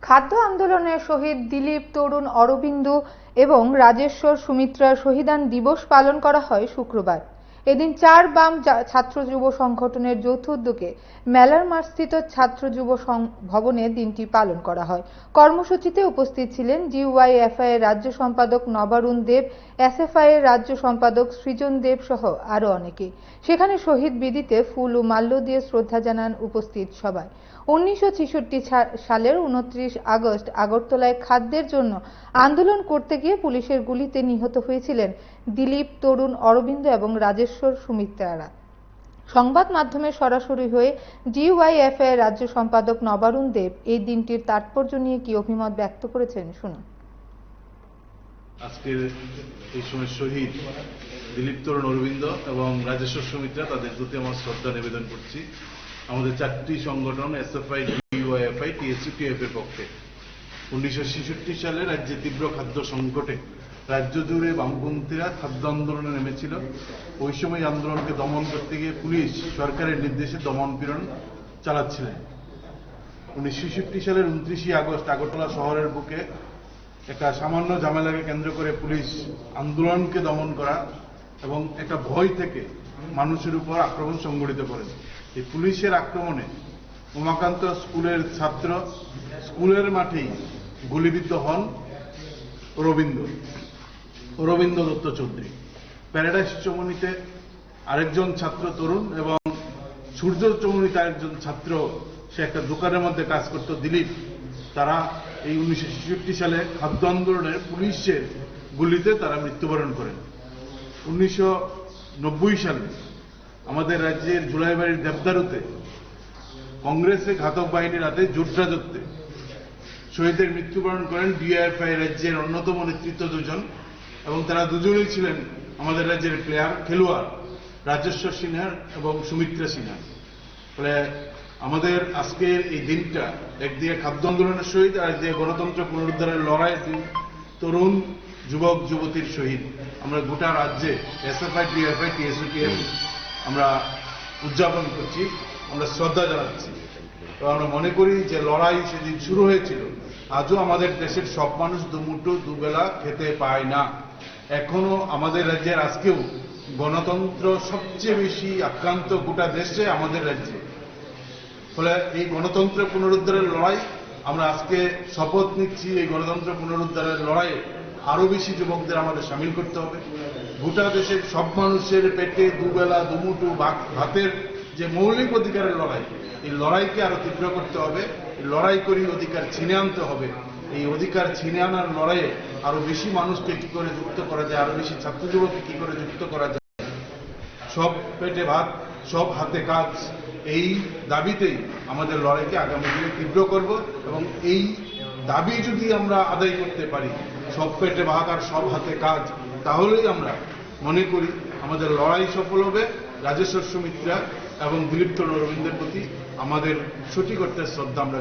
খাদ্য আন্দোলনে শহীদ দিলীপ, তরুণ অরবিন্দু এবং রাজেশ্বর সুমিত্রার শহীদান দিবস পালন করা হয় শুক্রবার। এদিন ৪ বাম ছাত্র যুব সংগঠনের যৌথ উদ্যোগে মেলার মাঠস্থিত ছাত্র যুব ভবনে দিনটি পালন করা হয়। কর্মসূচিতে উপস্থিত ছিলেন ডিওয়াইএফআই এর রাজ্য সম্পাদক নবারুণ দেব, এসএফআই এর রাজ্য সম্পাদক সৃজন দেব সহ আরো অনেকে। সেখানে শহীদ বেদিতে ফুল ও মাল্য দিয়ে শ্রদ্ধা জানান উপস্থিত সবাই। 1966 সালের 29 আগস্ট আগরতলায় খাদ্যের জন্য আন্দোলন করতে গিয়ে পুলিশের গুলিতে নিহত হয়েছিলেন দিলীপ, তরুণ অরবিন্দ এবং রাজেশ্বর সুমিত্রারা। সংবাদ মাধ্যমে সরাসরি হয়ে ডিওয়াইএফআই এর রাজ্য সম্পাদক নবারুণ দেব এই দিনটির তাৎপর্য নিয়ে কি অভিমত ব্যক্ত করেছেন শুনুন। আজকের এই সময় শহীদ দিলীপ, তরুণ অরবিন্দ এবং রাজেশ্বর সুমিত্রা তাদের প্রতি আমার শ্রদ্ধা নিবেদন করছি। আমাদের 4টি সংগঠন এসএফআই, ডিওয়াইএফআই, টিএসইউটিএফ এর পক্ষে 1966 সালে রাজ্যে তীব্র খাদ্য সংকটে রাজ্য জুড়ে বামপন্থীরা খাদ্য আন্দোলনে নেমেছিল। ওই সময় আন্দোলনকে দমন করতে গিয়ে পুলিশ সরকারের নির্দেশে দমন-পীড়ন চালাচ্ছিলেন। 1966 সালের 29 আগস্ট আগরতলা শহরের বুকে একটা সামান্য ঝামেলাকে কেন্দ্র করে পুলিশ আন্দোলনকে দমন করা এবং একটা ভয় থেকে মানুষের উপর আক্রমণ সংঘটিত করেন। এই পুলিশের আক্রমণে উমাকান্ত স্কুলের ছাত্র স্কুলের মাঠেই গুলিবিদ্ধ হন অরবিন্দ দত্ত চৌধুরী। প্যারাডাইস চৌমুহনীতে আরেকজন ছাত্র তরুণ এবং সূর্য চৌমুহনীতে আরেকজন ছাত্র, সে একটা দোকানের মধ্যে কাজ করত, দিলীপ, তারা এই 1966 সালে খাদ্য আন্দোলনের পুলিশের গুলিতে তারা মৃত্যুবরণ করেন। 1990 সালে আমাদের রাজ্যের জুলাইবাড়ির দেবদারুতে কংগ্রেসের ঘাতক বাহিনীর হাতে জোট রাজত্বে শহীদের মৃত্যুবরণ করেন ডিওয়াইএফআই রাজ্যের অন্যতম নেতৃত্ব দুজন, এবং তারা দুজনেই ছিলেন আমাদের রাজ্যের খেলোয়াড় রাজেশ্বর সিনহা এবং সুমিত্রা সিনহা। ফলে আমাদের আজকের এই দিনটা একদিকে খাদ্য আন্দোলনের শহীদ আর একদিকে গণতন্ত্র পুনরুদ্ধারের লড়াইয়ের দিন, তরুণ যুবক যুবতীর শহীদ। আমরা গোটা রাজ্যে এসএফআই, ডিওয়াইএফআই, টিএসইউটিএফ আমরা উদযাপন করছি, আমরা শ্রদ্ধা জানাচ্ছি। তো আমরা মনে করি যে লড়াই সেদিন শুরু হয়েছিল, আজও আমাদের দেশের সব মানুষ দুমুঠো দুবেলা খেতে পায় না। এখনো আমাদের রাজ্যের আজকেও গণতন্ত্র সবচেয়ে বেশি আক্রান্ত গোটা দেশে আমাদের রাজ্যে। ফলে এই গণতন্ত্র পুনরুদ্ধারের লড়াই আমরা আজকে শপথ নিচ্ছি, এই গণতন্ত্র পুনরুদ্ধারের লড়াইয়ে আরো বেশি যুবকদের আমাদের সামিল করতে হবে। গোটা দেশের সব মানুষের পেটে দুবেলা দুমুঠো ভাতের যে মৌলিক অধিকারের লড়াই, এই লড়াইকে আরো তীব্র করতে হবে। এই লড়াই করি অধিকার ছিনে আনতে হবে। এই অধিকার ছিনে আনার লড়াইয়ে আরো বেশি মানুষকে কি করে যুক্ত করা যায়, আরো বেশি ছাত্র যুবককে কি করে যুক্ত করা যায়, সব পেটে ভাত সব হাতে কাজ, এই দাবিতেই আমাদের লড়াইকে আগামী দিনে তীব্র করব। এবং এই দাবি যদি আমরা আদায় করতে পারি, সব পেটে ভাত আর সব হাতে কাজ, তাহলেই আমরা মনে করি আমাদের লড়াই সফল হবে। রাজেশ্বর সুমিত্রা এবং দিলীপ, তরুণ অরবিন্দের প্রতি আমাদের সঠিক অর্থে শ্রদ্ধা আমরা